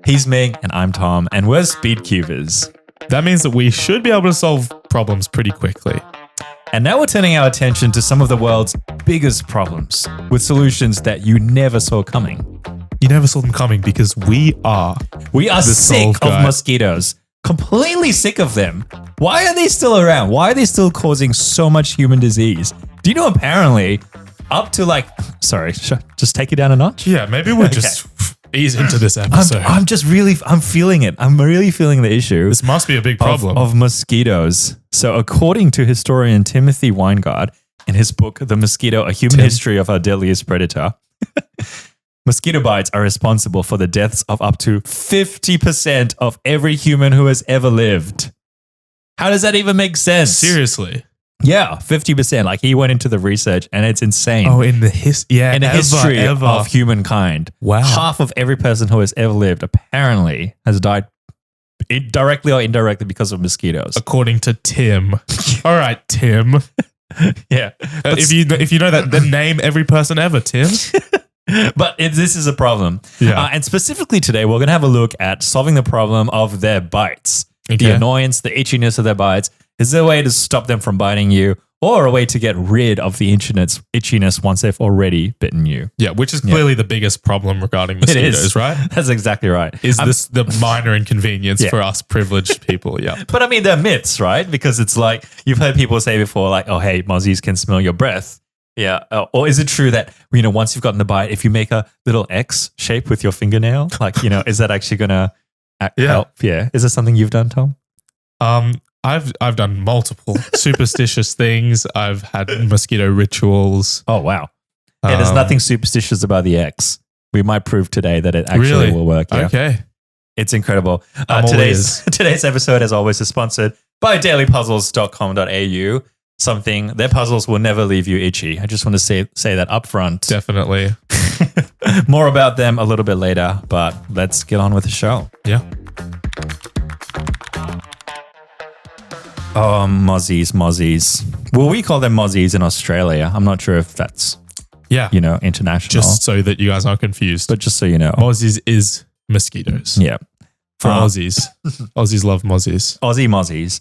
He's Mig and I'm Tom, and we're speed cubers. That means that we should be able to solve problems pretty quickly. And now we're turning our attention to some of the world's biggest problems with solutions that you never saw coming. You never saw them coming because we are sick of mosquitoes. Completely sick of them. Why are they still around? Why are they still causing so much human disease? Do you know apparently up to just take it down a notch? Yeah, maybe we'll just ease into this episode. I'm feeling it. I'm really feeling the issue. This must be a big problem. Of mosquitoes. So according to historian Timothy Weingart in his book, The Mosquito, A Human History of Our Deadliest Predator, mosquito bites are responsible for the deaths of up to 50% of every human who has ever lived. How does that even make sense? Seriously? Yeah, 50%. Like he went into the research and it's insane. Oh, in the history of humankind. Wow. Half of every person who has ever lived apparently has died directly or indirectly because of mosquitoes. According to Tim. All right, Tim. Yeah. If you know that, then name every person ever, Tim. But this is a problem. Yeah. And specifically today, we're going to have a look at solving the problem of their bites. Okay. The annoyance, the itchiness of their bites. Is there a way to stop them from biting you or a way to get rid of the itchiness once they've already bitten you? Yeah, which is clearly the biggest problem regarding mosquitoes, right? That's exactly right. Is this the minor inconvenience for us privileged people? Yeah. But I mean, they're myths, right? Because it's like, you've heard people say before, like, oh, hey, mozzies can smell your breath. Yeah. Or is it true that, once you've gotten the bite, if you make a little X shape with your fingernail, is that actually going to help? Yeah. Is that something you've done, Tom? I've done multiple superstitious things. I've had mosquito rituals. Oh, wow. Yeah, there's nothing superstitious about the X. We might prove today that it actually will work. Yeah. Okay. It's incredible. Today's episode, as always, is sponsored by dailypuzzles.com.au. Their puzzles will never leave you itchy. I just want to say that up front. Definitely. More about them a little bit later, but let's get on with the show. Yeah. Oh, mozzies. Well, we call them mozzies in Australia. I'm not sure if that's, international. Just so that you guys aren't confused. But just so you know. Mozzies is mosquitoes. Yeah. For Aussies. Aussies love mozzies. Aussie mozzies.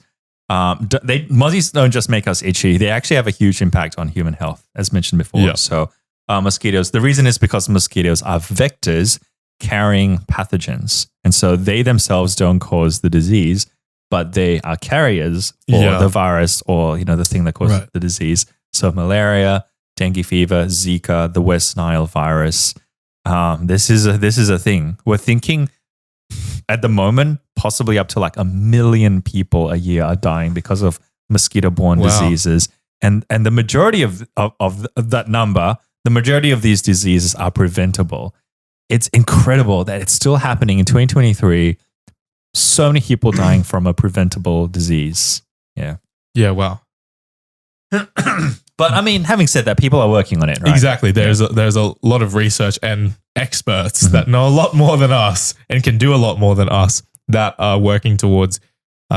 Mozzies don't just make us itchy. They actually have a huge impact on human health, as mentioned before. Yeah. So mosquitoes, the reason is because mosquitoes are vectors carrying pathogens. And so they themselves don't cause the disease, but they are carriers for the virus or, the thing that causes the disease. So malaria, dengue fever, Zika, the West Nile virus. This is a thing. We're thinking at the moment, possibly up to like 1 million people a year are dying because of mosquito-borne diseases. And the majority of that number, the majority of these diseases are preventable. It's incredible that it's still happening in 2023. So many people dying from a preventable disease. Yeah. Yeah, wow. But I mean, having said that, people are working on it, right? Exactly. There's a lot of research and experts that know a lot more than us and can do a lot more than us that are working towards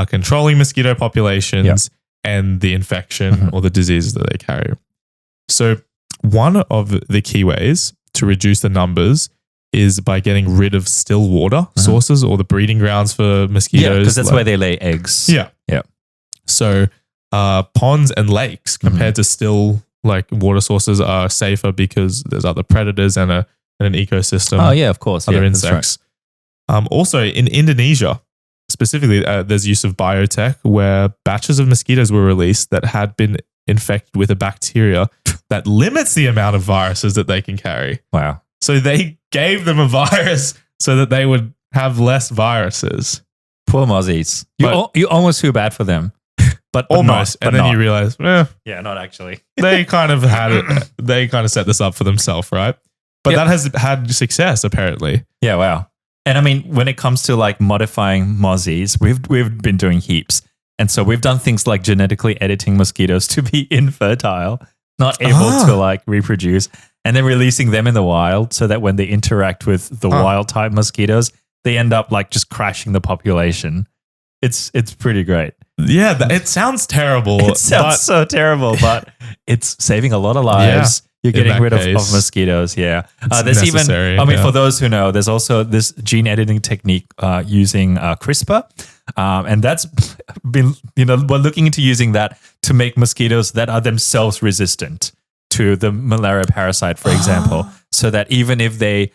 controlling mosquito populations and the infection or the diseases that they carry. So one of the key ways to reduce the numbers is by getting rid of still water sources or the breeding grounds for mosquitoes. Yeah, because that's where they lay eggs. Yeah. Yeah. So ponds and lakes compared to still water sources are safer because there's other predators and an ecosystem. Oh, yeah, of course. Other insects. Right. Also, in Indonesia, specifically, there's use of biotech where batches of mosquitoes were released that had been infected with a bacteria that limits the amount of viruses that they can carry. Wow. So they gave them a virus so that they would have less viruses. Poor mozzies. You almost feel bad for them. But almost. And then you realize, yeah, not actually. They kind of had it. They kind of set this up for themselves, right? But that has had success, apparently. Yeah, wow. And I mean, when it comes to modifying mozzies, we've been doing heaps. And so we've done things like genetically editing mosquitoes to be infertile, not able to reproduce, and then releasing them in the wild so that when they interact with the wild type mosquitoes, they end up just crashing the population. It's pretty great. Yeah, it sounds terrible. It sounds so terrible, but it's saving a lot of lives. You're in getting that rid of case. mosquitoes. Yeah. It's There's even, necessary, I mean, yeah. for those who know, there's also this gene editing technique using CRISPR. And that's been, we're looking into using that to make mosquitoes that are themselves resistant to the malaria parasite, for example, so that even if they,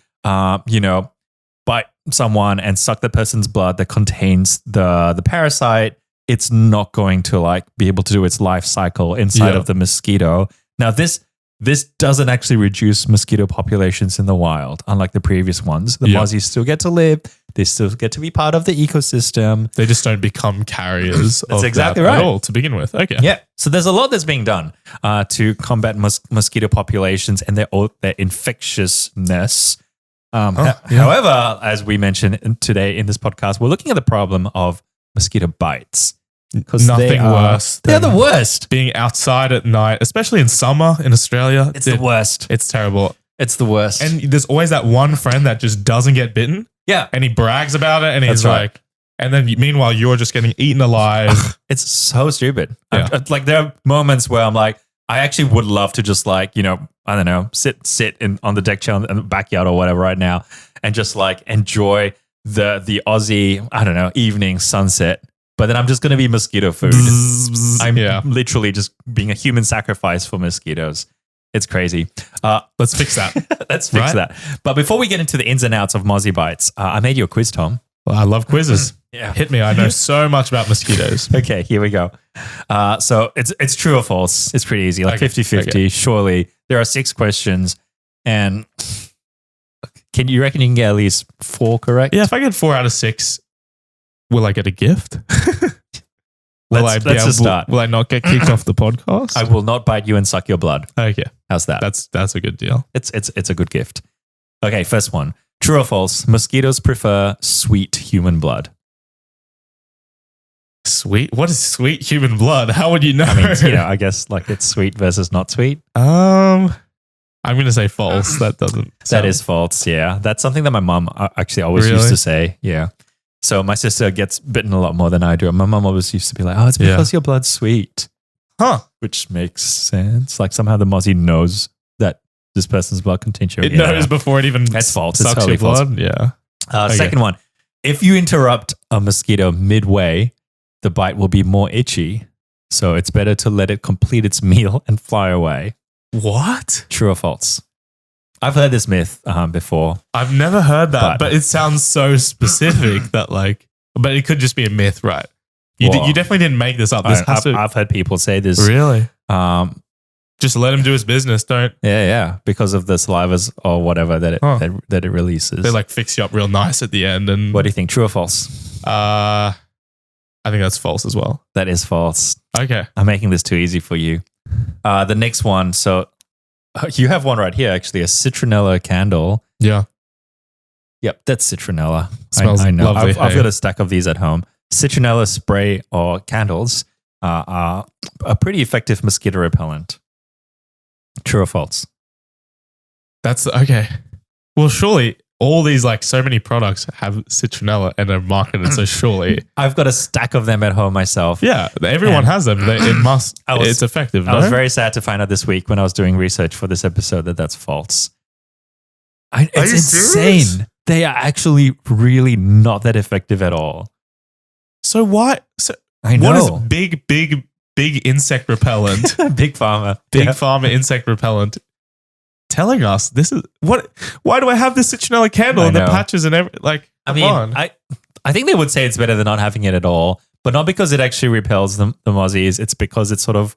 bite someone and suck the person's blood that contains the parasite, it's not going to like be able to do its life cycle inside of the mosquito. Now, this doesn't actually reduce mosquito populations in the wild, unlike the previous ones. The mozzies still get to live. They still get to be part of the ecosystem. They just don't become carriers That's of exactly that right. at all to begin with. Okay. Yeah. So there's a lot that's being done to combat mosquito populations and their infectiousness. However, as we mentioned today in this podcast, we're looking at the problem of mosquito bites. Nothing worse. They're the worst. Being outside at night, especially in summer in Australia. It's the worst. It's terrible. It's the worst. And there's always that one friend that just doesn't get bitten. Yeah. And he brags about it and That's he's right. like, and then meanwhile, you're just getting eaten alive. It's so stupid. Yeah. Like there are moments where I'm like, I actually would love to just like, I don't know, sit on the deck chair in the backyard or whatever right now and just like enjoy the Aussie, I don't know, evening sunset. But then I'm just going to be mosquito food. I'm literally just being a human sacrifice for mosquitoes. It's crazy. Let's fix that. Let's fix that. But before we get into the ins and outs of mozzie bites, I made you a quiz, Tom. Well, I love quizzes. Yeah. Hit me. I know so much about mosquitoes. Okay, here we go. So it's true or false. It's pretty easy, like 50-50. Okay. Surely. There are 6 questions. And can you reckon you can get at least 4 correct? Yeah, if I get 4 out of 6, will I get a gift? Let's just start. Will I not get kicked off the podcast? I will not bite you and suck your blood. Okay. How's that? That's a good deal. It's a good gift. Okay, first one. True or false? Mosquitoes prefer sweet human blood. Sweet? What is sweet human blood? How would you know? I mean, I guess like it's sweet versus not sweet. I'm going to say false. That doesn't. That is false. Yeah, that's something that my mom actually always used to say. Yeah. So my sister gets bitten a lot more than I do. And my mom always used to be like, "Oh, it's because your blood's sweet." Huh? Which makes sense. Like somehow the mozzie knows that this person's blood contains your. It knows before it even. That's false. It's sucks totally your false. blood. Yeah. Okay. Second one. If you interrupt a mosquito midway, the bite will be more itchy. So it's better to let it complete its meal and fly away. What? True or false? I've heard this myth before. I've never heard that, but it sounds so specific that like, but it could just be a myth, right? You definitely didn't make this up. I've heard people say this. Really? Just let him do his business. Don't. Yeah. Because of the salivas or whatever that it releases. They like fix you up real nice at the end. And what do you think? True or false? I think that's false as well. That is false. Okay. I'm making this too easy for you. The next one. So you have one right here, actually, a citronella candle. Yeah. Yep, that's citronella. Smells I know. lovely. I've got a stack of these at home. Citronella spray or candles are a pretty effective mosquito repellent. True or false? That's okay. Well, surely all these, like so many products have citronella and are marketed. So surely I've got a stack of them at home myself. Yeah, everyone has them. It's effective. I was very sad to find out this week when I was doing research for this episode that's false. It's insane. Serious? They are actually really not that effective at all. So what? So I know. What is big insect repellent? Big pharma. Big pharma insect repellent. Telling us this is what? Why do I have this citronella candle and the patches and everything? Like, I think they would say it's better than not having it at all, but not because it actually repels the mozzies. It's because it sort of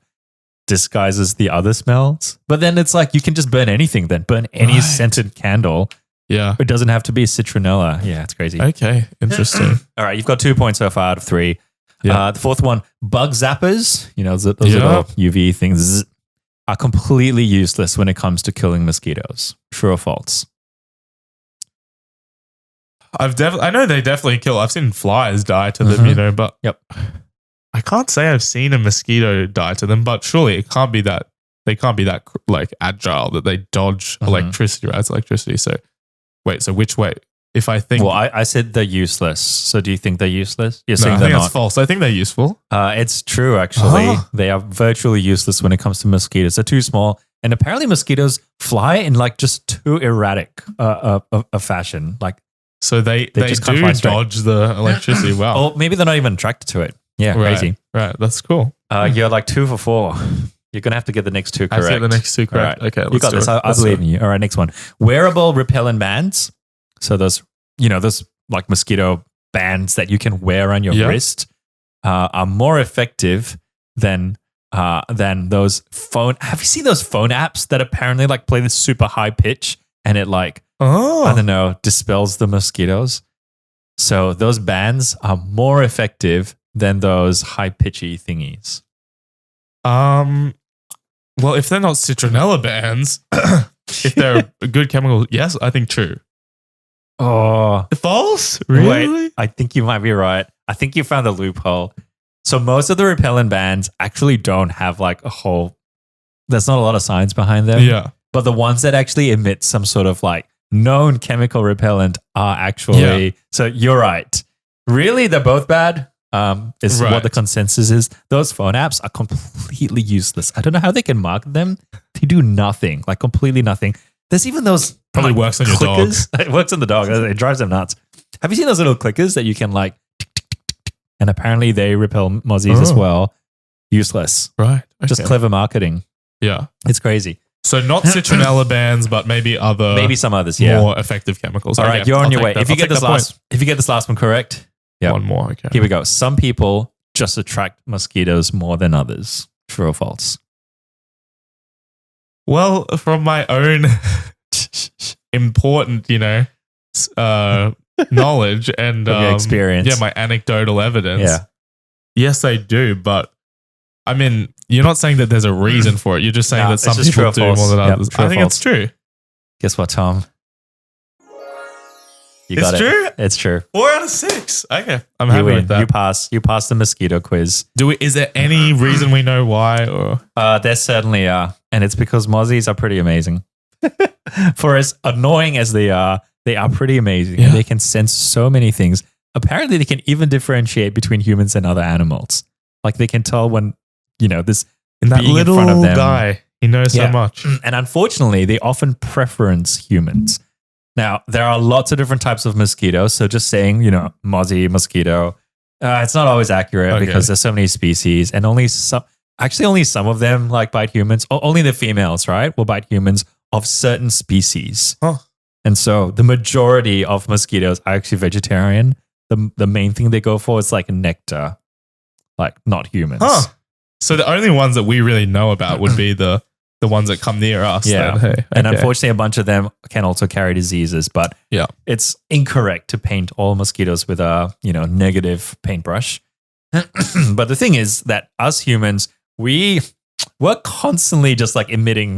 disguises the other smells. But then it's like you can just burn anything. Then burn any scented candle. Yeah, it doesn't have to be citronella. Yeah, it's crazy. Okay, interesting. All right, you've got 2 points so far out of 3. Yeah. The fourth one, bug zappers. Those little UV things are completely useless when it comes to killing mosquitoes. True or false? I know they definitely kill. I've seen flies die to them, but I can't say I've seen a mosquito die to them, but surely it can't be that they can't be that like agile that they dodge electricity, right? It's electricity. So wait, so which way? If I think, well, I said they're useless. So do you think they're useless? You're no, saying I think that's false. I think they're useful. It's true, actually. They are virtually useless when it comes to mosquitoes. They're too small. And apparently mosquitoes fly in like just too erratic a fashion. Like So they just can't do fly straight. dodge the electricity well. Or maybe they're not even attracted to it. Yeah, crazy. Right, that's cool. You're like 2 for 4. You're going to have to get the next 2 correct. I see the next 2 correct. All right. Okay, You got do this. it. I believe in you. All right, next one. Wearable repellent bands. So those like mosquito bands that you can wear on your wrist are more effective than those phone. Have you seen those phone apps that apparently like play this super high pitch and it like, I don't know, dispels the mosquitoes? So those bands are more effective than those high pitchy thingies. Well, if they're not citronella bands, if they're a good chemical, yes, I think true. Oh, False? Really? wait, I think you might be right. I think you found the loophole. So most of the repellent bands actually don't have like a whole, there's not a lot of science behind them. Yeah. But the ones that actually emit some sort of like known chemical repellent are actually, so you're right. Really, they're both bad. Is what the consensus is. Those phone apps are completely useless. I don't know how they can market them. They do nothing, like completely nothing. There's even those Probably works on your dog. clickers. It works on the dog. It drives them nuts. Have you seen those little clickers that you can like, tick, tick, tick, tick, and apparently they repel mozzies as well? Useless. Right. Okay. Just clever marketing. Yeah. It's crazy. So not citronella bands, but maybe some others. Yeah. more effective chemicals. All right, Okay, you're on I'll your way. take that. If you I'll get take this last one correct, yeah. One more. Okay. Here we go. Some people just attract mosquitoes more than others. True or false? Well, from my own important, knowledge and From your experience. yeah, my anecdotal evidence. Yeah. Yes, they do, but I mean, you're not saying that there's a reason for it. You're just saying No, that it's some just true people or do false. more than Yep, others. true I or think false. it's true. Guess what, Tom? You It's got it. true? It's true. 4 out of 6. Okay, I'm You happy win. with that. You pass the mosquito quiz. Is there any reason we know why? Or There certainly are. And it's because mozzies are pretty amazing. For as annoying as they are pretty amazing. Yeah. And they can sense so many things. Apparently, they can even differentiate between humans and other animals. Like they can tell when, this in that being little in front of them. guy, he knows so much. And unfortunately, they often preference humans. Now, there are lots of different types of mosquitoes. So just saying, mozzie, mosquito, it's not always accurate because there's so many species and only some of them like bite humans. Only the females, right, will bite humans of certain species. Huh. And so the majority of mosquitoes are actually vegetarian. The main thing they go for is like nectar, like not humans. Huh. So the only ones that we really know about would be the ones that come near us. Yeah. Then. Hey, And okay. unfortunately, a bunch of them can also carry diseases, but it's incorrect to paint all mosquitoes with a negative paintbrush. But the thing is that us humans, we're constantly just like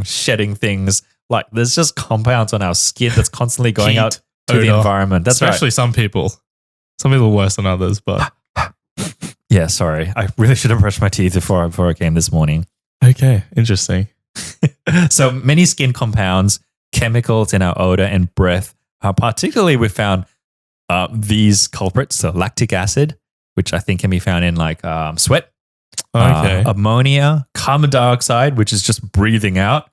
shedding things. Like there's just compounds on our skin that's constantly going Heat, out to the odor. environment. That's Especially some people. Some people worse than others, but Yeah, sorry. I really should have brushed my teeth before I came this morning. okay, interesting. So many skin compounds, chemicals in our odor and breath. Particularly, we found these culprits, so lactic acid, which I think can be found in like sweat, Okay. ammonia, carbon dioxide, which is just breathing out.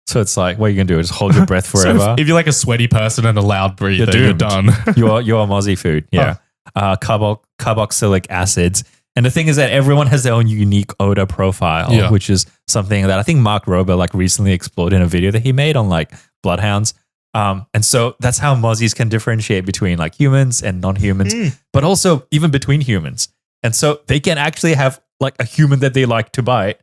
So it's like, what are you going to do? Just hold your breath So forever? if you're like a sweaty person and a loud breather, you're doomed. done. you're mozzie food. Yeah. Carboxylic acids. And the thing is that everyone has their own unique odor profile, which is something that I think Mark Rober like recently explored in a video that he made on like bloodhounds. And so that's how mozzies can differentiate between like humans and non-humans, but also even between humans. And so they can actually have like a human that they like to bite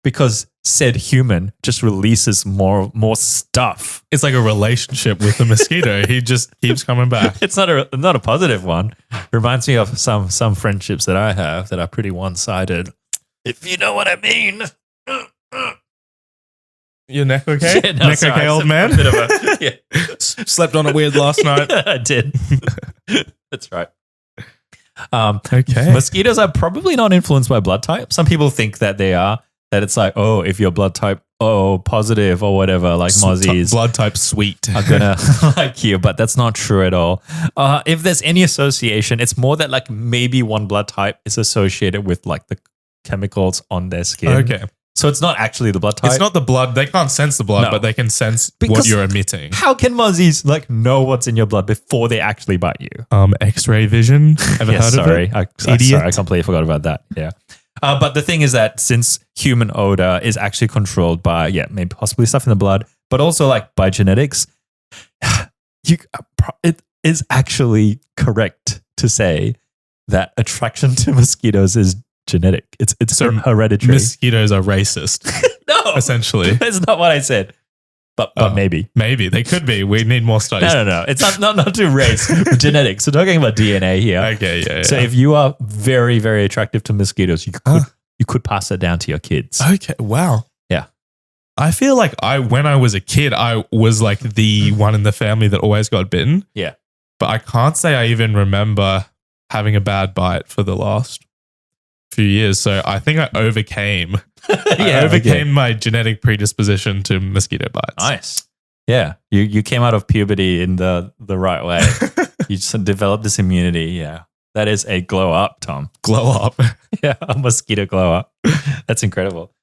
because said human just releases more stuff. It's like a relationship with the mosquito. He just keeps coming back. It's not a positive one. Reminds me of some friendships that I have that are pretty one-sided. If you know what I mean. Your neck okay? Yeah, no, neck sorry, okay, old man? A bit of a, Slept on it weird last night. I did. That's right. Okay. Mosquitoes are probably not influenced by blood type. Some people think that they are. That it's like, oh, if you're blood type, positive or whatever, like mozzies Blood type sweet. are gonna like you, but that's not true at all. If there's any association, it's more that like maybe one blood type is associated with like the chemicals on their skin. Okay. So it's not actually the blood type? It's not the blood. They can't sense the blood, No. but they can sense Because- what you're emitting. How can mozzies like know what's in your blood before they actually bite you? X-ray vision. Ever heard of it? Sorry, I completely forgot about that. Yeah. But the thing is that since human odor is actually controlled by, maybe possibly stuff in the blood, but also like by genetics, it is actually correct to say that attraction to mosquitoes is genetic. It's So hereditary. Mosquitoes are racist, No, essentially. that's not what I said. But maybe. Maybe. They could be. We need more studies. No. It's not to race. Genetics. We're talking about DNA here. Okay, yeah. So if you are very, very attractive to mosquitoes, you could pass it down to your kids. Okay, wow. Yeah. I feel like when I was a kid, I was like the one in the family that always got bitten. Yeah. But I can't say I even remember having a bad bite for the last few years. So I think I overcame my genetic predisposition to mosquito bites. Nice. Yeah. You came out of puberty in the right way. You just developed this immunity. Yeah. That is a glow up, Tom. Glow up. Yeah. A mosquito glow up. That's incredible.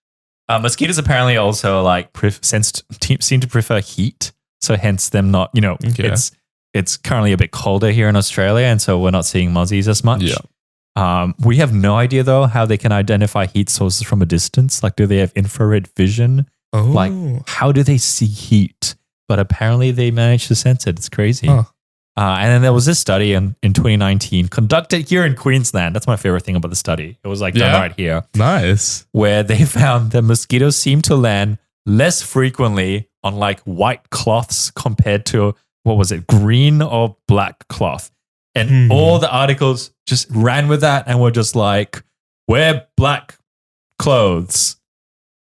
Mosquitoes apparently also like seem to prefer heat. So hence them not, Okay. it's currently a bit colder here in Australia. And so we're not seeing mozzies as much. Yeah. We have no idea though how they can identify heat sources from a distance. Like, do they have infrared vision? Oh. Like, how do they see heat? But apparently they managed to sense it. It's crazy. Huh. And then there was this study in 2019 conducted here in Queensland. That's my favorite thing about the study. It was like done right here, Nice. where they found that mosquitoes seem to land less frequently on like white cloths compared to, what was it, green or black cloth. And all the articles just ran with that and were just like, wear black clothes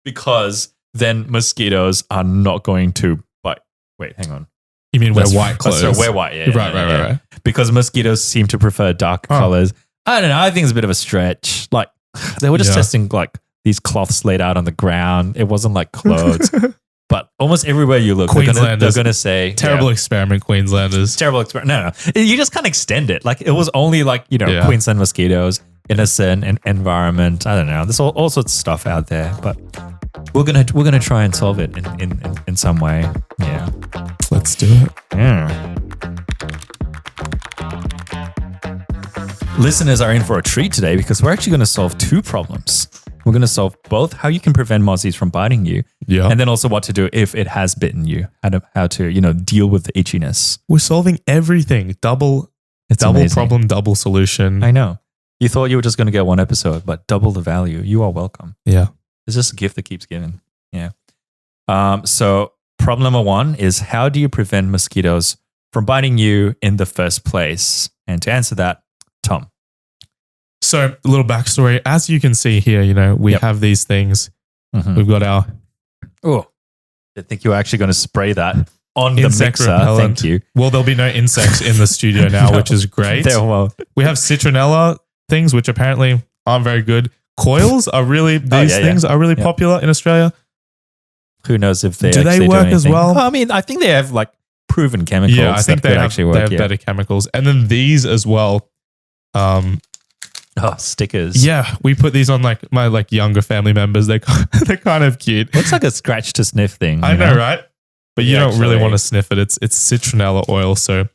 because then mosquitoes are not going to bite. Wait, hang on. You mean wear white clothes? Sorry, wear white, yeah. Right. Because mosquitoes seem to prefer dark colors. I don't know. I think it's a bit of a stretch. Like, they were just testing like these cloths laid out on the ground. It wasn't like clothes. But almost everywhere you look, they're going to say... Terrible experiment, Queenslanders. Terrible experiment. No. You just can't extend it. Like, it was only like, Queensland mosquitoes in a certain environment. I don't know. There's all sorts of stuff out there. But we're gonna try and solve it in some way. Yeah. Let's do it. Yeah. Listeners are in for a treat today because we're actually going to solve two problems. We're going to solve both how you can prevent mozzies from biting you, and then also what to do if it has bitten you, how to deal with the itchiness. We're solving everything. Double amazing. problem, double solution. I know. You thought you were just going to get one episode, but double the value. You are welcome. Yeah. It's just a gift that keeps giving. Yeah. So problem number one is, how do you prevent mosquitoes from biting you in the first place? And to answer that, Tom. So a little backstory. As you can see here, we have these things. Mm-hmm. We've got our... Oh, I think you were actually going to spray that on the insect mixer. repellent. Thank you. Well, there'll be no insects in the studio now, No, which is great. There won't. We have citronella things, which apparently aren't very good. Coils are really... Things are really popular in Australia. Who knows if they do actually work do as well? I mean, I think they have like proven chemicals. Yeah, I think that they could have, actually work. they have better chemicals. And then these as well. Stickers. Yeah, we put these on like my younger family members. They're kind of cute. Looks like a scratch to sniff thing. I know, right? But you don't really actually- want to sniff it. It's citronella oil, so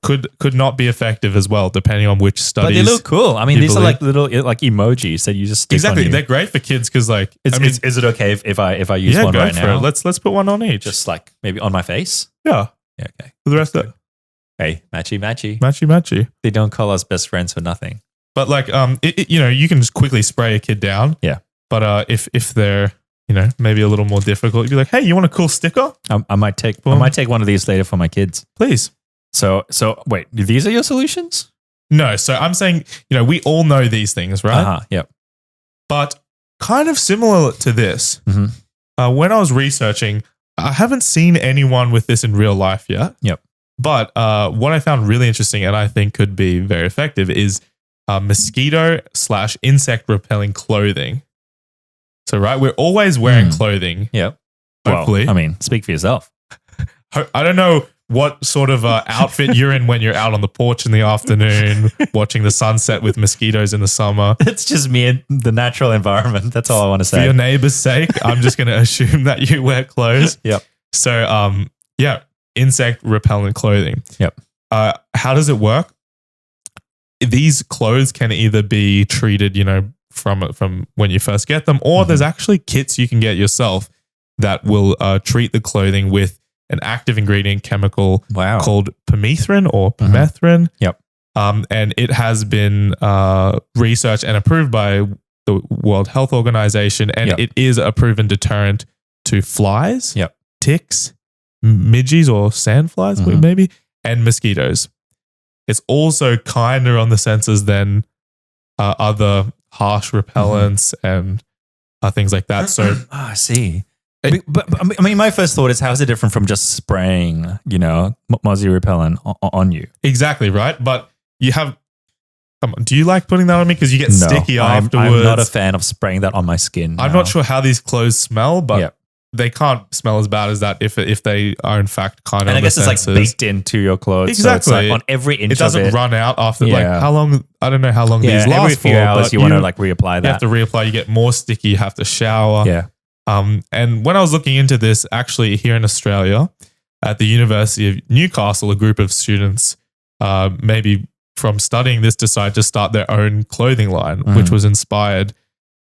could not be effective as well, depending on which studies. But they look cool. I mean, these are believe. like little like emojis that you just stick Exactly. on you. They're great for kids because Is it okay if I use one go right for now? it. Let's put one on each. Just like maybe on my face. Yeah. Yeah. Okay. For the rest of it. Hey, matchy. Matchy. They don't call us best friends for nothing. But you can just quickly spray a kid down. Yeah. But if they're maybe a little more difficult, you'd be like, hey, you want a cool sticker? I might take one of these later for my kids. Please. So wait, these are your solutions? No. So I'm saying, we all know these things, right? Yep. But kind of similar to this, when I was researching, I haven't seen anyone with this in real life yet. Yep. But what I found really interesting and I think could be very effective is mosquito/insect repelling clothing. So, right, we're always wearing clothing. Yep. Hopefully. Well, I mean, speak for yourself. I don't know what sort of outfit you're in when you're out on the porch in the afternoon, watching the sunset with mosquitoes in the summer. It's just me in the natural environment. That's all I want to say. For your neighbor's sake, I'm just going to assume that you wear clothes. Yep. So, insect repellent clothing. Yep. How does it work? These clothes can either be treated, from when you first get them, or there's actually kits you can get yourself that will treat the clothing with an active ingredient chemical called permethrin or permethrin. Yep. And it has been researched and approved by the World Health Organization, and it is a proven deterrent to flies, ticks, midges or sandflies, maybe, and mosquitoes. It's also kinder on the senses than other harsh repellents and things like that. So I see. But I mean, my first thought is, how is it different from just spraying, mozzie repellent on you? Exactly, right? But you have, do you like putting that on me? Because you get sticky afterwards. I'm not a fan of spraying that on my skin. I'm not sure how these clothes smell, but they can't smell as bad as that if they are in fact kind of. And I guess it's like baked into your clothes. Exactly. So it's like on every inch of it. It doesn't run out after how long, I don't know how long these last every few for. hours you want to reapply that. You have to reapply, you get more sticky, you have to shower. Yeah. And when I was looking into this, actually here in Australia, at the University of Newcastle, a group of students, maybe from studying this, decided to start their own clothing line, which was inspired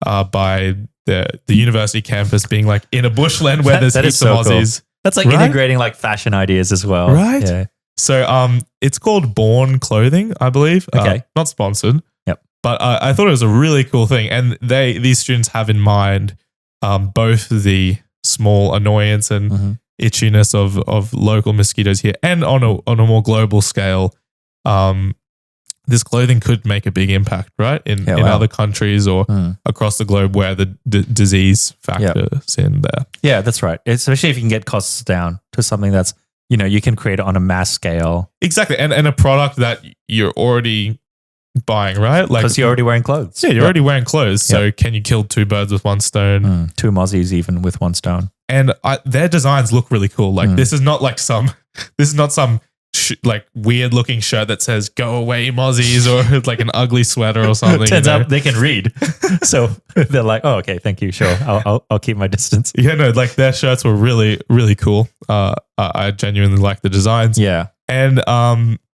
by the university campus being like in a bushland where there's heaps of Aussies. Cool. That's like integrating like fashion ideas as well. Right? Yeah. So it's called Born Clothing, I believe. Okay. Not sponsored. Yep. But I thought it was a really cool thing. And these students have in mind both the small annoyance and itchiness of local mosquitoes here, and on a more global scale, this clothing could make a big impact, right? In other countries or across the globe where the disease factors in there. Yeah, that's right. Especially if you can get costs down to something that's, you can create it on a mass scale. Exactly. And a product that you're already buying, right? Like, because you're already wearing clothes. Yeah, you're already wearing clothes. So can you kill two birds with one stone? Two mozzies even with one stone. And their designs look really cool. Like this is not some like weird looking shirt that says "Go away, mozzies" or like an ugly sweater or something. Turns out they can read, so they're like, "Oh, okay, thank you, sure, I'll keep my distance." Yeah, no, like their shirts were really really cool. I genuinely like the designs. Yeah, and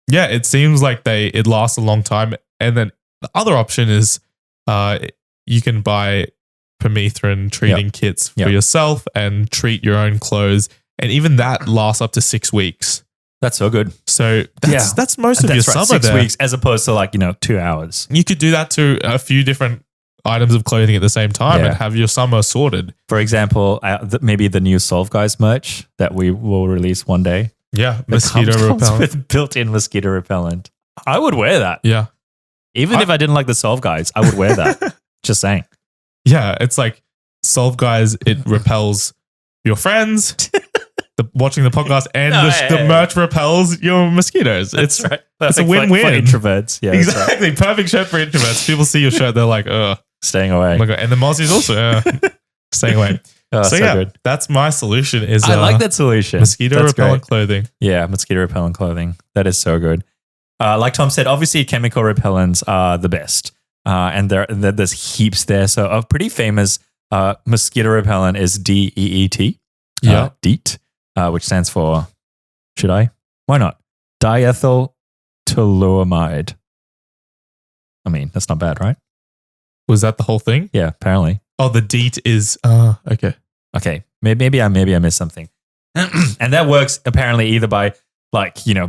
it seems like it lasts a long time. And then the other option is you can buy permethrin treating kits for yourself and treat your own clothes, and even that lasts up to 6 weeks. That's so good. So that's most of your summer 6 weeks as opposed to 2 hours. You could do that to a few different items of clothing at the same time and have your summer sorted. For example, maybe the new Solve Guys merch that we will release one day. Yeah, mosquito repellent. With built-in mosquito repellent. I would wear that. Yeah. Even if I didn't like the Solve Guys, I would wear that. Just saying. Yeah, it's like Solve Guys, it repels your friends. Watching the podcast and the merch repels your mosquitoes. That's right. It's a win-win. For introverts. Yeah, exactly. Right. Perfect shirt for introverts. People see your shirt, they're like, ugh. Staying away. Oh my God. And the mozzies also, staying away. So good. That's my solution is I like that solution. Mosquito repellent clothing. Yeah, mosquito repellent clothing. That is so good. Like Tom said, obviously chemical repellents are the best. And there's heaps there. So a pretty famous mosquito repellent is DEET. Yeah. DEET. Which stands for, why not? Diethyl-toluamide. I mean, that's not bad, right? Was that the whole thing? Yeah, apparently. Oh, the DEET is, okay. Okay, maybe I missed something. And that works apparently either by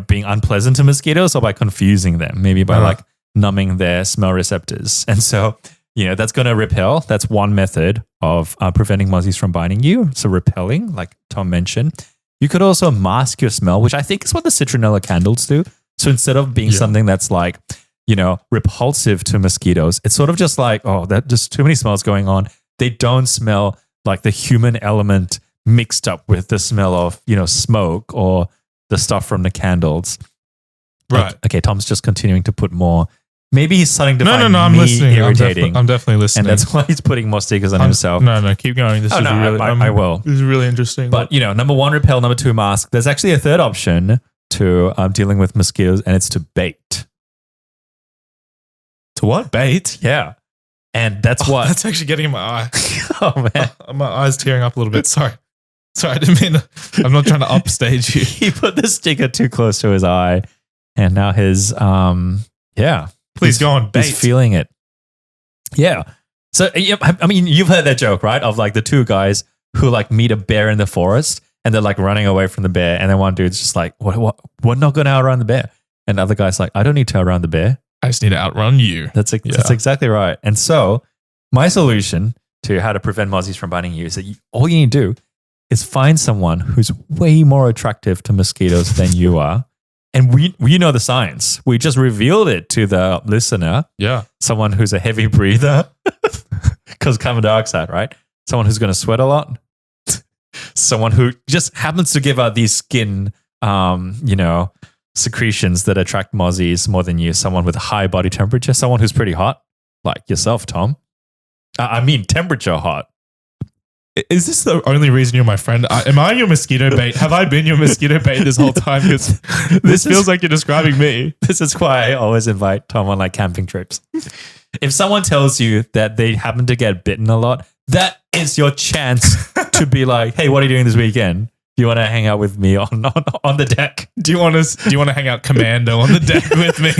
being unpleasant to mosquitoes or by confusing them, maybe by numbing their smell receptors. And so, that's going to repel. That's one method of preventing mozzies from biting you. So repelling, like Tom mentioned. You could also mask your smell, which I think is what the citronella candles do. So instead of being something that's repulsive to mosquitoes, it's sort of just like, that just too many smells going on. They don't smell like the human element mixed up with the smell of, smoke or the stuff from the candles. Right. Okay, Tom's just continuing to put more Maybe he's starting to No, find I'm me listening. irritating. I'm definitely listening. And that's why he's putting more stickers on himself. No, keep going. This is really. I will. This is really interesting. But number 1, repel. Number 2, mask. There's actually a third option to dealing with mosquitoes, and it's to bait. To what? Bait? Yeah. And that's what. That's actually getting in my eye. Oh, man. My eye's tearing up a little bit. Sorry, I didn't mean. I'm not trying to upstage you. He put the sticker too close to his eye, and now his Please go on. Bait. He's feeling it. Yeah. So I mean, you've heard that joke, right? Of like the 2 guys who like meet a bear in the forest, and they're like running away from the bear, and then one dude's just like, "What? We're not going to outrun the bear," and the other guy's like, "I don't need to outrun the bear. I just need to outrun you." That's exactly right. And so my solution to how to prevent mozzies from biting you is that all you need to do is find someone who's way more attractive to mosquitoes than you are. And we know the science. We just revealed it to the listener. Yeah. Someone who's a heavy breather because carbon dioxide, right? Someone who's going to sweat a lot. Someone who just happens to give out these skin, secretions that attract mozzies more than you. Someone with a high body temperature. Someone who's pretty hot, like yourself, Tom. I mean, temperature hot. Is this the only reason you're my friend? Am I your mosquito bait? Have I been your mosquito bait this whole time? Because this feels like you're describing me. This is why I always invite Tom on like camping trips. If someone tells you that they happen to get bitten a lot, that is your chance to be like, "Hey, what are you doing this weekend? Do you want to hang out with me on the deck? Do you want to hang out commando on the deck with me?"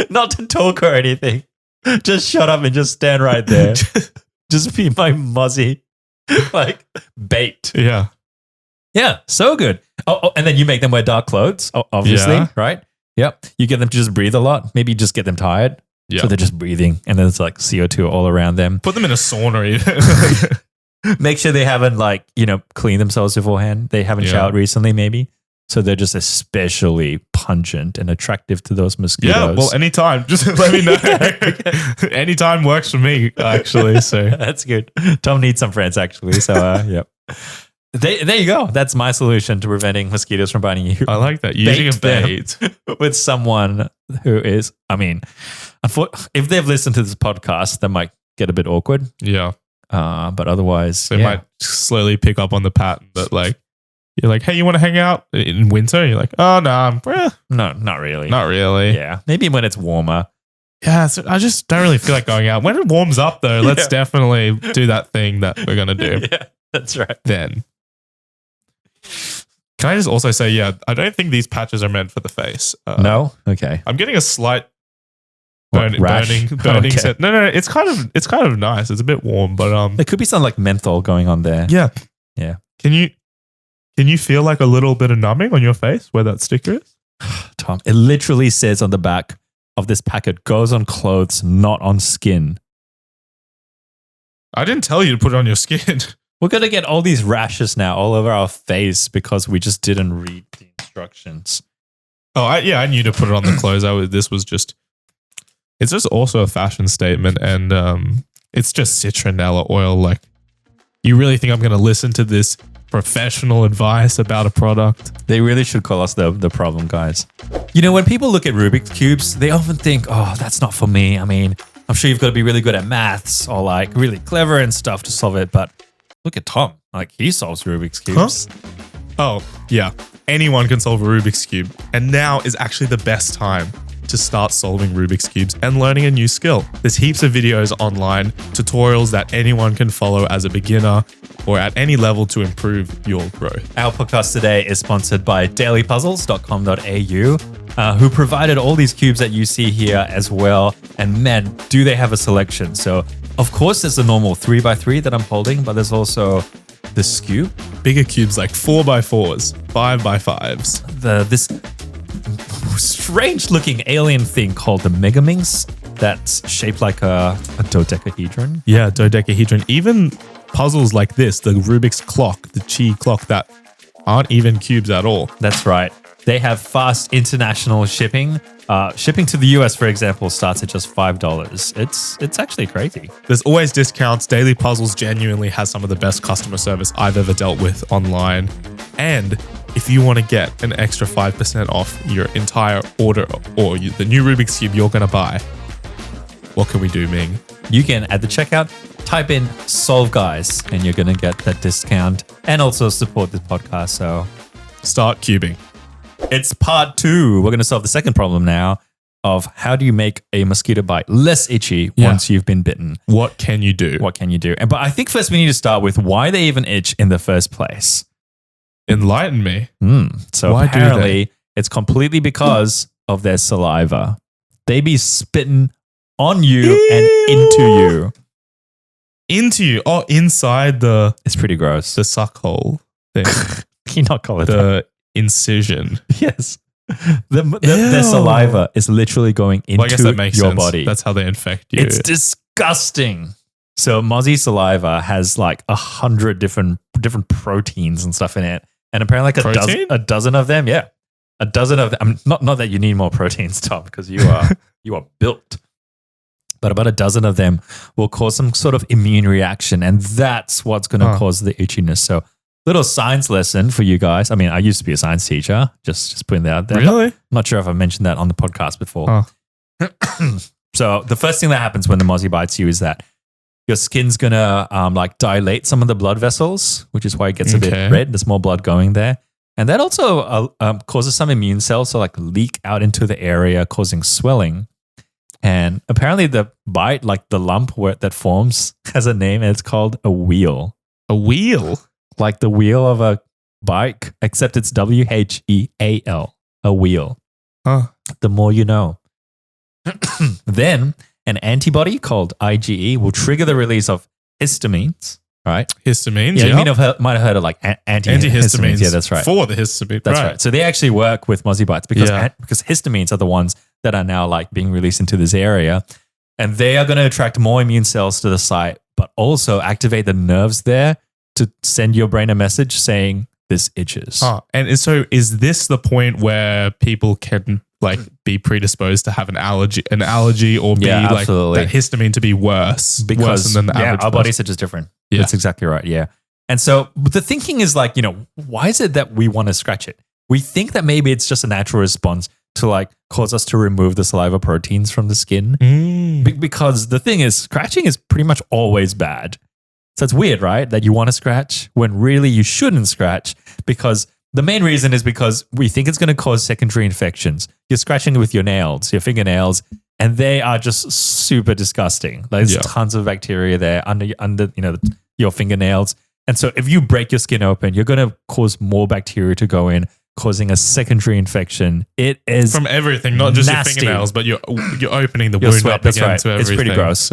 Not to talk or anything. Just shut up and just stand right there. Just be my mozzie, like bait. Yeah. Yeah, so good. Oh, and then you make them wear dark clothes, obviously, right? Yep. You get them to just breathe a lot. Maybe just get them tired. Yeah. So they're just breathing, and then it's like CO2 all around them. Put them in a sauna. Make sure they haven't cleaned themselves beforehand. They haven't showered recently, maybe. So they're just especially pungent and attractive to those mosquitoes. Yeah, well, anytime. Just let me know. Anytime works for me, actually. So that's good. Tom needs some friends, actually. So, yep. There you go. That's my solution to preventing mosquitoes from biting you. I like that. Using a bait with someone who is, I mean, if they've listened to this podcast, that might get a bit awkward. Yeah. But otherwise, they might slowly pick up on the pattern that like, you're like, "Hey, you want to hang out in winter?" You're like, "Oh, no, no, not really. Not really." Yeah. Maybe when it's warmer. Yeah. So I just don't really feel like going out. When it warms up, though, let's definitely do that thing that we're going to do. Yeah, that's right. Then. Can I just also say, I don't think these patches are meant for the face. No? Okay. I'm getting a slight rash? burning set. No, it's kind of nice. It's a bit warm, but there could be some like menthol going on there. Yeah. Yeah. Can you feel like a little bit of numbing on your face where that sticker is? Tom, it literally says on the back of this packet, "Goes on clothes, not on skin." I didn't tell you to put it on your skin. We're going to get all these rashes now all over our face because we just didn't read the instructions. Oh, I knew to put it on the clothes. It's just also a fashion statement, and it's just citronella oil. Like, you really think I'm going to listen to this professional advice about a product? They really should call us the problem guys. When people look at Rubik's Cubes, they often think, "Oh, that's not for me." I mean, I'm sure you've got to be really good at maths or like really clever and stuff to solve it. But look at Tom. Like, he solves Rubik's Cubes. Huh? Oh, yeah. Anyone can solve a Rubik's Cube. And now is actually the best time to start solving Rubik's Cubes and learning a new skill. There's heaps of videos online, tutorials that anyone can follow as a beginner or at any level to improve your growth. Our podcast today is sponsored by dailypuzzles.com.au, who provided all these cubes that you see here as well. And man, do they have a selection. So, of course, there's the normal 3x3 that I'm holding, but there's also the scoop. Bigger cubes like 4x4s, 5x5s. This strange-looking alien thing called the Megaminx that's shaped like a dodecahedron. Yeah, dodecahedron. Even puzzles like this, the Rubik's clock, the Chi clock, that aren't even cubes at all. That's right. They have fast international shipping. Shipping to the US, for example, starts at just $5. It's actually crazy. There's always discounts. Daily Puzzles genuinely has some of the best customer service I've ever dealt with online. And if you want to get an extra 5% off your entire order or the new Rubik's Cube you're going to buy, what can we do, Ming? You can, at the checkout, type in Solve Guys and you're going to get that discount and also support this podcast. So start cubing. It's part 2. We're going to solve the second problem now of how do you make a mosquito bite less itchy once you've been bitten. What can you do? What can you do? But I think first we need to start with why they even itch in the first place. Enlighten me. So why apparently it's completely because of their saliva. They be spitting on you and into you. Into you? Oh, inside the... It's pretty gross. The suck hole thing. Can you not call it the incision? Yes. Their saliva is literally going into your body. That's how they infect you. It's disgusting. So Mozzie saliva has like 100 different proteins and stuff in it. And apparently like a dozen of them. Yeah. A dozen of them. Not that you need more proteins, Tom, because you are built. But about a dozen of them will cause some sort of immune reaction. And that's what's going to cause the itchiness. So little science lesson for you guys. I mean, I used to be a science teacher. Just putting that out there. Really? Not sure if I mentioned that on the podcast before. So the first thing that happens when the Mozzie bites you is that your skin's going to like dilate some of the blood vessels, which is why it gets a bit red. There's more blood going there. And that also causes some immune cells to like leak out into the area, causing swelling. And apparently the bite, like the lump that forms, has a name and it's called a wheel. A wheel? Like the wheel of a bike, except it's WHEAL, a wheel. The more you know. Then an antibody called IgE will trigger the release of histamines, right? Histamines, yeah. You might have heard of like antihistamines. Yeah, that's right. For the histamine. That's right. So they actually work with Mozzie bites because histamines are the ones that are now like being released into this area. And they are going to attract more immune cells to the site, but also activate the nerves there to send your brain a message saying this itches. And so is this the point where people can like be predisposed to have an allergy or be like that histamine to be worse than the average our bodies are just different. Yeah. That's exactly right. Yeah. And so the thinking is like, why is it that we want to scratch it? We think that maybe it's just a natural response to like cause us to remove the saliva proteins from the skin. Because the thing is, scratching is pretty much always bad. So it's weird, right? That you want to scratch when really you shouldn't scratch, because the main reason is because we think it's going to cause secondary infections. You're scratching with your nails, your fingernails, and they are just super disgusting. There's tons of bacteria there under your fingernails. And so if you break your skin open, you're going to cause more bacteria to go in, causing a secondary infection. It is from everything, not just your fingernails, but you're opening the wound up again to everything. It's pretty gross.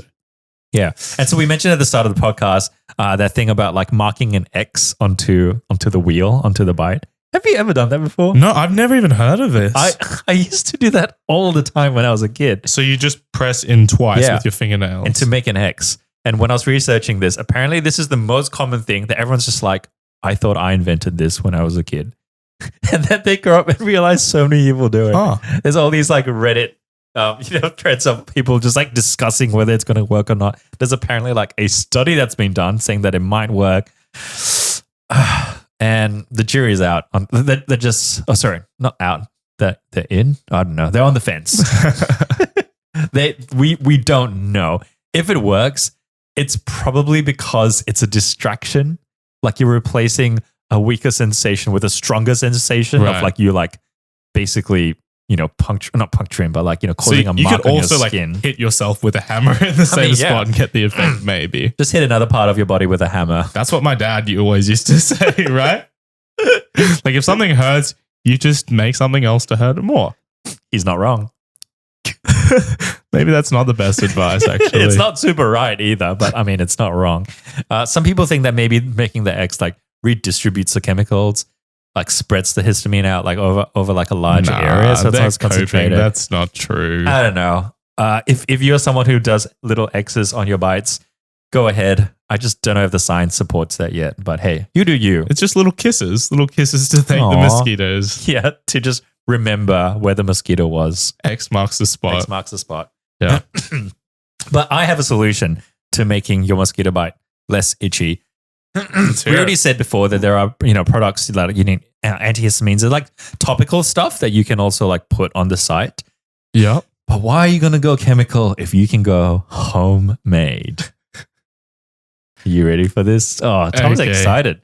Yeah. And so we mentioned at the start of the podcast that thing about like marking an X onto the wheel, onto the bite. Have you ever done that before? No, I've never even heard of this. I used to do that all the time when I was a kid. So you just press in twice with your fingernails. And to make an X. And when I was researching this, apparently this is the most common thing that everyone's just like, I thought I invented this when I was a kid. And then they grow up and realize so many people do it. There's all these like Reddit threads of people just like discussing whether it's going to work or not. There's apparently like a study that's been done saying that it might work. And the jury's out. They're just, not out. They're in. I don't know. They're on the fence. We don't know. If it works, it's probably because it's a distraction. Like you're replacing a weaker sensation with a stronger sensation of like you like basically, not puncturing, but like, causing a mark on your skin. You could also like hit yourself with a hammer in the same spot and get the effect maybe. Just hit another part of your body with a hammer. That's what my dad always used to say, right? Like if something hurts, you just make something else to hurt it more. He's not wrong. Maybe that's not the best advice, actually. It's not super right either, but I mean, it's not wrong. Some people think that maybe making the X like redistributes the chemicals, like spreads the histamine out like over like a larger area. So it's concentrated. That's not true. I don't know. If you're someone who does little X's on your bites, go ahead. I just don't know if the science supports that yet. But hey, you do you. It's just little kisses to thank the mosquitoes. Yeah, to just remember where the mosquito was. X marks the spot. Yeah. But I have a solution to making your mosquito bite less itchy. We already said before that there are products that you need antihistamines. They're like topical stuff that you can also like put on the site. Yeah. But why are you going to go chemical if you can go homemade? You ready for this? Oh, Tom's excited.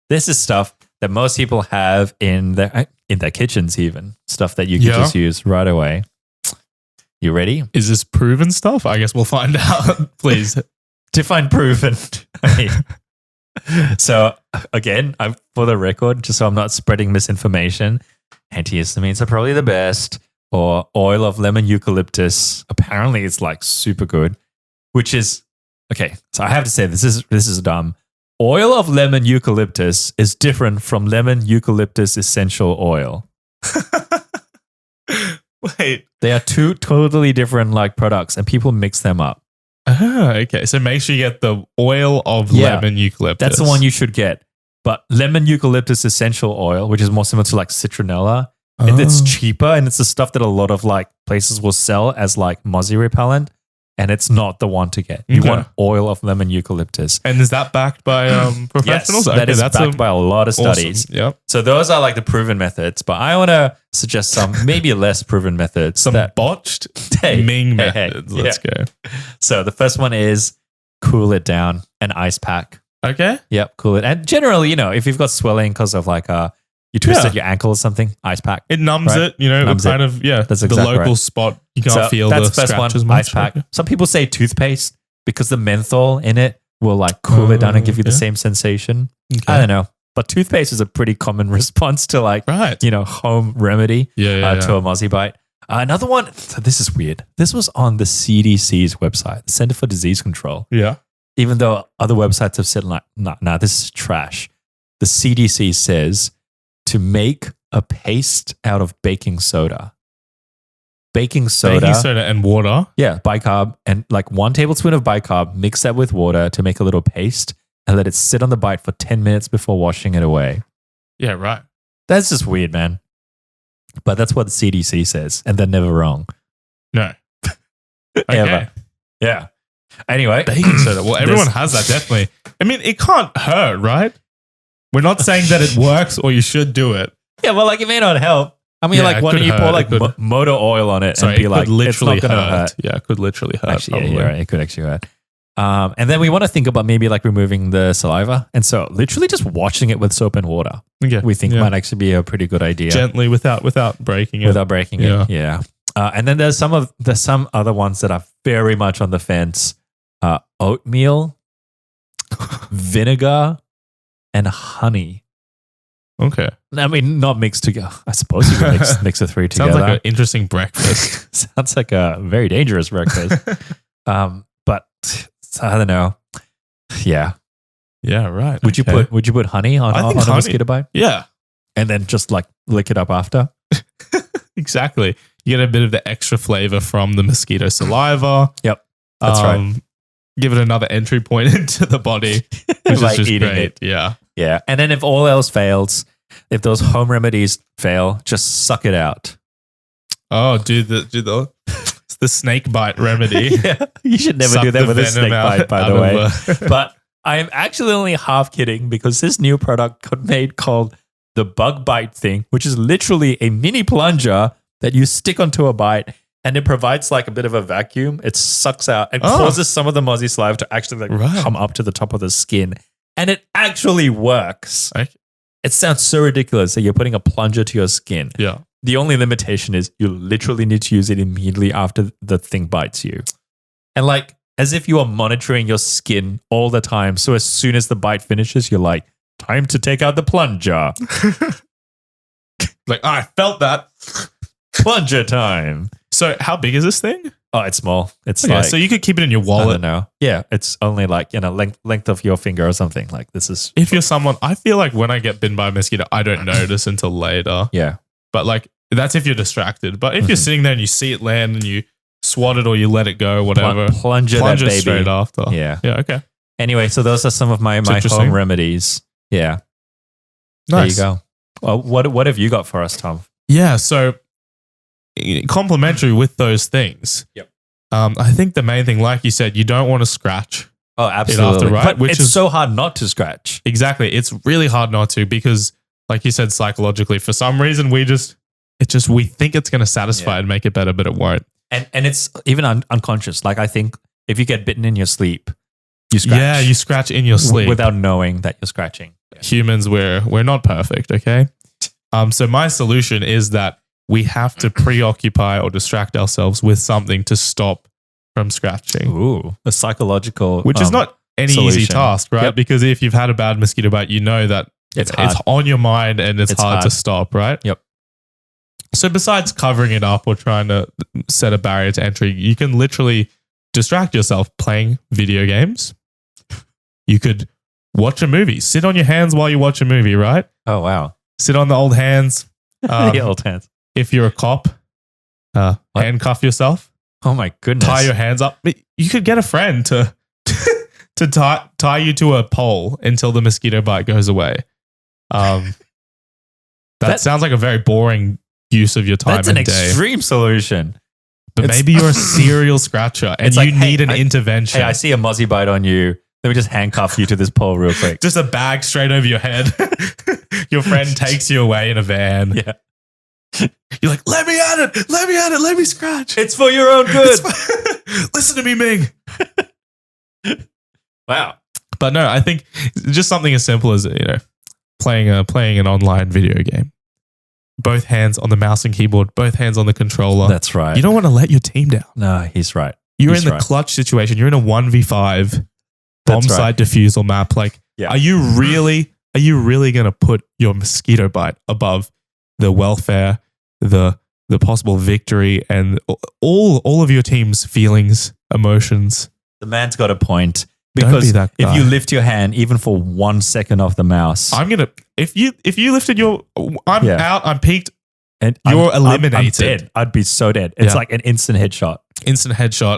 This is stuff that most people have in their kitchens, even stuff that you can just use right away. You ready? Is this proven stuff? I guess we'll find out. Please define proven. So again, for the record, just so I'm not spreading misinformation, antihistamines are probably the best. Or oil of lemon eucalyptus. Apparently, it's like super good. Which is okay. So I have to say this is dumb. Oil of lemon eucalyptus is different from lemon eucalyptus essential oil. Wait. They are two totally different like products and people mix them up. Okay. So make sure you get the oil of lemon eucalyptus. That's the one you should get. But lemon eucalyptus essential oil, which is more similar to like citronella, and it's cheaper and it's the stuff that a lot of like places will sell as like mozzie repellent. And it's not the one to get. You want oil of lemon eucalyptus. And is that backed by professionals? Yes, that is backed by a lot of studies. Awesome. Yep. So those are like the proven methods. But I want to suggest some maybe less proven methods. Some botched Ming methods. Let's go. So the first one is cool it down, an ice pack. Okay. Yep, cool it. And generally, if you've got swelling because of like you twisted your ankle or something, ice pack. It numbs it, numbs kind of, that's exactly the local spot. You can't feel the scratch as much. Ice pack. Some people say toothpaste because the menthol in it will like cool it down and give you the same sensation. Okay. I don't know. But toothpaste is a pretty common response to like, home remedy to a mozzie bite. Another one, so this is weird. This was on the CDC's website, the Center for Disease Control. Yeah. Even though other websites have said like, nah, this is trash. The CDC says to make a paste out of baking soda. Baking soda and water. Yeah, bicarb and like 1 tablespoon of bicarb, mix that with water to make a little paste and let it sit on the bite for 10 minutes before washing it away. Yeah, right. That's just weird, man. But that's what the CDC says and they're never wrong. No. Ever. Yeah. Anyway. Baking soda. Well, everyone has that, definitely. I mean, it can't hurt, right? We're not saying that it works or you should do it. Yeah, well, like it may not help. I mean, like, why don't you pour like motor oil on it and be like, it's not going to hurt. Yeah, it could literally hurt. Actually, yeah, it could actually hurt. And then we want to think about maybe like removing the saliva. And so literally just washing it with soap and water, we think might actually be a pretty good idea. Gently, without breaking it. Without breaking it, yeah. And then there's some other ones that are very much on the fence. Oatmeal, vinegar, and honey. Okay. I mean, not mixed together. I suppose you could mix the three together. Sounds like an interesting breakfast. Sounds like a very dangerous breakfast. But I don't know. Yeah. Yeah, right. Would you put honey on a mosquito bite? Yeah. And then just like lick it up after? Exactly. You get a bit of the extra flavor from the mosquito saliva. Yep. That's right. Give it another entry point into the body. Which like is just eating great. it. Yeah. Yeah. And then if all else fails, if those home remedies fail, just suck it out. Oh, do the snake bite remedy. Yeah. You should never do that with a snake bite, by the way. But I'm actually only half kidding because this new product got made called the bug bite thing, which is literally a mini plunger that you stick onto a bite and it provides like a bit of a vacuum. It sucks out and causes some of the mozzie saliva to actually come up to the top of the skin. And it actually works. Okay. It sounds so ridiculous that you're putting a plunger to your skin. Yeah. The only limitation is you literally need to use it immediately after the thing bites you. And like as if you are monitoring your skin all the time. So as soon as the bite finishes, you're like, time to take out the plunger. Like, I felt that. Plunger time. So how big is this thing? Oh, it's small. It's like, so you could keep it in your wallet. I don't know. Yeah, it's only like length of your finger or something. Like this is. If you're someone, I feel like when I get bitten by a mosquito, I don't notice until later. Yeah, but like that's if you're distracted. But if you're sitting there and you see it land and you swat it or you let it go, whatever, plunger that baby straight after. Yeah. Okay. Anyway, so those are some of my home remedies. Yeah. Nice. There you go. Well, what have you got for us, Tom? Yeah. So complementary with those things. Yep. I think the main thing, like you said, you don't want to scratch. Oh, absolutely. It after, right? But it's so hard not to scratch. Exactly. It's really hard not to because like you said, psychologically, for some reason, we think it's going to satisfy and make it better, but it won't. And it's even unconscious. Like I think if you get bitten in your sleep, you scratch. Yeah, you scratch in your sleep without knowing that you're scratching. Humans, we're not perfect, okay? So my solution is that we have to preoccupy or distract ourselves with something to stop from scratching. Ooh, a psychological, which is not any easy task, right? Yep. Because if you've had a bad mosquito bite, you know that it's on your mind and it's hard to stop, right? Yep. So besides covering it up or trying to set a barrier to entry, you can literally distract yourself playing video games. You could watch a movie. Sit on your hands while you watch a movie, right? Oh, wow. Sit on the old hands. The old hands. If you're a cop, handcuff yourself. Oh my goodness. Tie your hands up. You could get a friend to tie you to a pole until the mosquito bite goes away. That sounds like a very boring use of your time and day. That's an extreme solution. But maybe you're a serial scratcher and you need an intervention. Hey, I see a mozzie bite on you. Let me just handcuff you to this pole real quick. Just a bag straight over your head. Your friend takes you away in a van. Yeah. You're like, let me at it. Let me scratch. It's for your own good. Listen to me, Ming. Wow. But no, I think just something as simple as, playing an online video game. Both hands on the mouse and keyboard, both hands on the controller. That's right. You don't want to let your team down. No, he's right. You're in the clutch situation. You're in a 1v5 bomb site defusal map. Like, are you really going to put your mosquito bite above the welfare, the possible victory, and all of your team's feelings, emotions? The man's got a point. Because don't be that guy. If you lift your hand even for 1 second off the mouse, if you lifted I'm out, I'm peaked, and you're eliminated. I'm dead. I'd be so dead. It's like an instant headshot.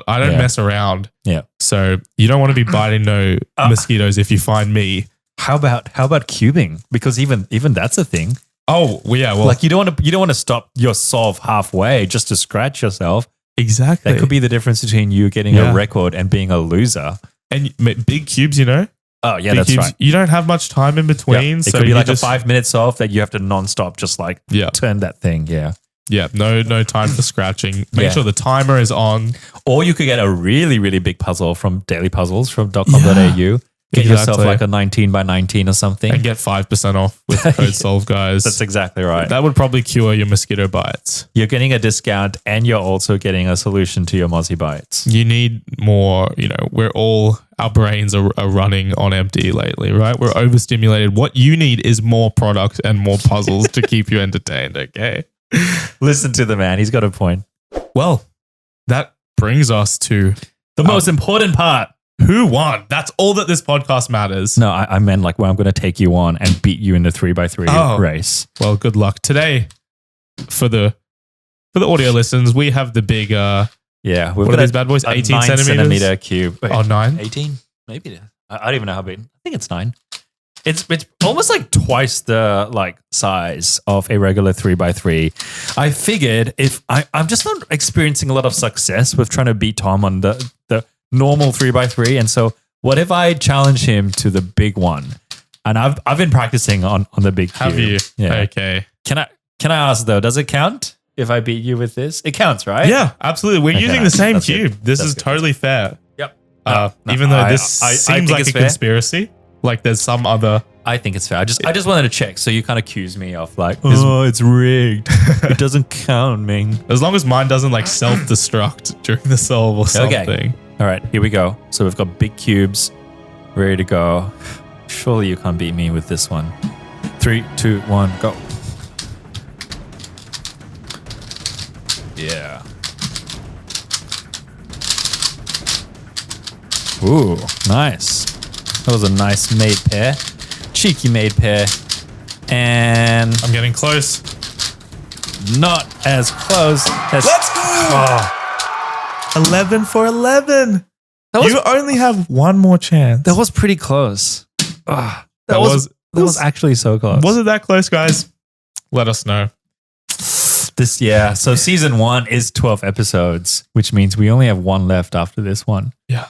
I don't mess around. Yeah. So you don't want to be biting no mosquitoes if you find me. How about cubing? Because even that's a thing. Oh, yeah. Well, like you don't want to stop your solve halfway just to scratch yourself. Exactly. That could be the difference between you getting a record and being a loser. And big cubes, Oh, yeah, big that's cubes, right. You don't have much time in between. It could be like a 5 minute solve that you have to nonstop just like turn that thing. Yeah. Yeah. No time for scratching. Make sure the timer is on. Or you could get a really, really big puzzle from Daily Puzzles from .com.au. Get yourself like a 19 by 19 or something. And get 5% off with code solve, guys. That's exactly right. That would probably cure your mosquito bites. You're getting a discount and you're also getting a solution to your mozzie bites. You need more, our brains are running on empty lately, right? We're overstimulated. What you need is more product and more puzzles to keep you entertained, okay? Listen to the man. He's got a point. Well, that brings us to the most important part. Who won? That's all that this podcast matters. No, I meant like where I'm going to take you on and beat you in the 3x3 race. Well, good luck. Today, for the audio listens, we have the big, we've what are these bad boys? 18 centimeter cube. Wait, 9? 18? Maybe. I don't even know how big. I think it's 9. It's almost like twice the size of a regular 3x3. I figured if I'm just not experiencing a lot of success with trying to beat Tom on the normal 3x3, and so what if I challenge him to the big one? And I've been practicing on the big cube. Have you? Yeah. Okay. Can I ask though? Does it count if I beat you with this? It counts, right? Yeah, absolutely. We're using the same cube. Good. This is totally fair. Yep. Even though this seems like a conspiracy, like there's some other. I think it's fair. I just wanted to check. So you kind of accuse me of it's rigged. It doesn't count, Ming. As long as mine doesn't self-destruct during the solve or something. Okay. All right, here we go. So we've got big cubes ready to go. Surely you can't beat me with this one. 3, 2, 1, go. Yeah. Ooh, nice. That was a nice made pair. Cheeky made pair. And I'm getting close. not as close as... Let's go! 11 for 11. You only have one more chance. That was pretty close. That was actually so close. Was it that close, guys? Let us know. So season 1 is 12 episodes, which means we only have one left after this one. Yeah.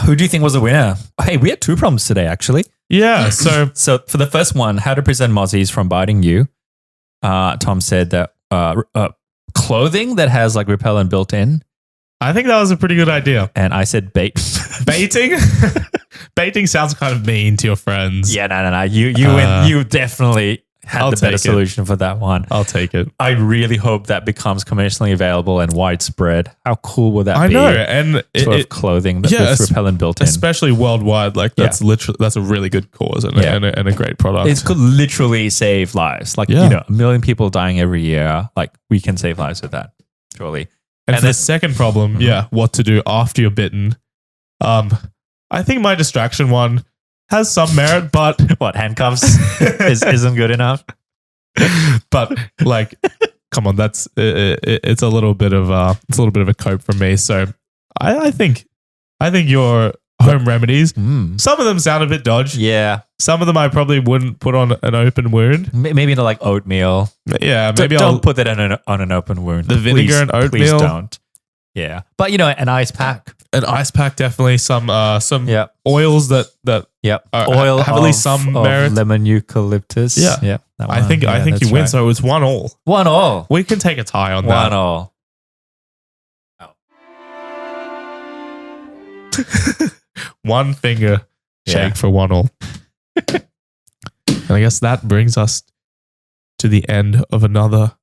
Who do you think was the winner? Hey, we had 2 problems today, actually. Yeah. So for the first one, how to prevent mozzies from biting you, Tom said that clothing that has like repellent built in. I think that was a pretty good idea. And I said baiting. Baiting sounds kind of mean to your friends. Yeah, no. You definitely had the better solution for that one. I'll take it. I really hope that becomes commercially available and widespread. How cool would that be? I know, and clothing with repellent built in, especially worldwide. Like that's a really good cause and a great product. It could literally save lives. Like 1 million people dying every year. Like we can save lives with that, surely. And for the second problem, what to do after you're bitten. I think my distraction one has some merit, but what, handcuffs isn't good enough. But like, come on, that's it's a little bit of a cope for me. So I think your home remedies, some of them sound a bit dodgy. Yeah, some of them I probably wouldn't put on an open wound. Maybe into like oatmeal. Yeah, maybe don't put that on an open wound. The vinegar and oatmeal. Please don't. Yeah, but an ice pack. An ice pack, definitely. Some oils that oil heavily of merit. Lemon eucalyptus. Yeah. I think you win. Right. So it's 1-1. 1-1. We can take a tie on that. 1-1. One finger shake for 1-1. And I guess that brings us to the end of another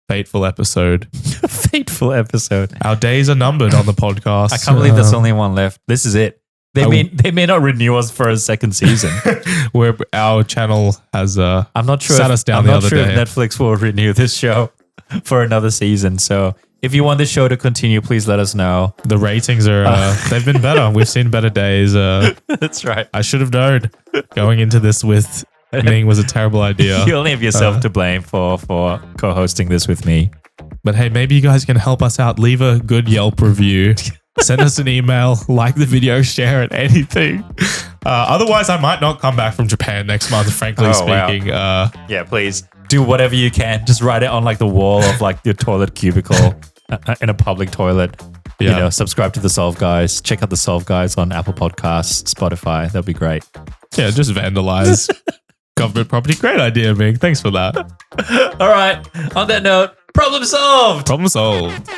fateful episode. Fateful episode. Our days are numbered on the podcast. I can't believe there's only one left. This is it. They may not renew us for a second season. Where our channel has I'm not sure sat us down the other day. I'm not sure if Netflix will renew this show for another season. So if you want this show to continue, please let us know. The ratings are they've been better. We've seen better days. That's right. I should have known going into this with Ming was a terrible idea. You only have yourself to blame for co-hosting this with me. But hey, maybe you guys can help us out. Leave a good Yelp review. Send us an email. Like the video. Share it. Anything. Otherwise, I might not come back from Japan next month, frankly speaking. Wow. Yeah, please. Do whatever you can. Just write it on like the wall of like your toilet cubicle in a public toilet. Yeah. Subscribe to The Solve Guys. Check out The Solve Guys on Apple Podcasts, Spotify. That'd be great. Yeah, just vandalize government property. Great idea, Ming. Thanks for that. All right. On that note, problem solved. Problem solved.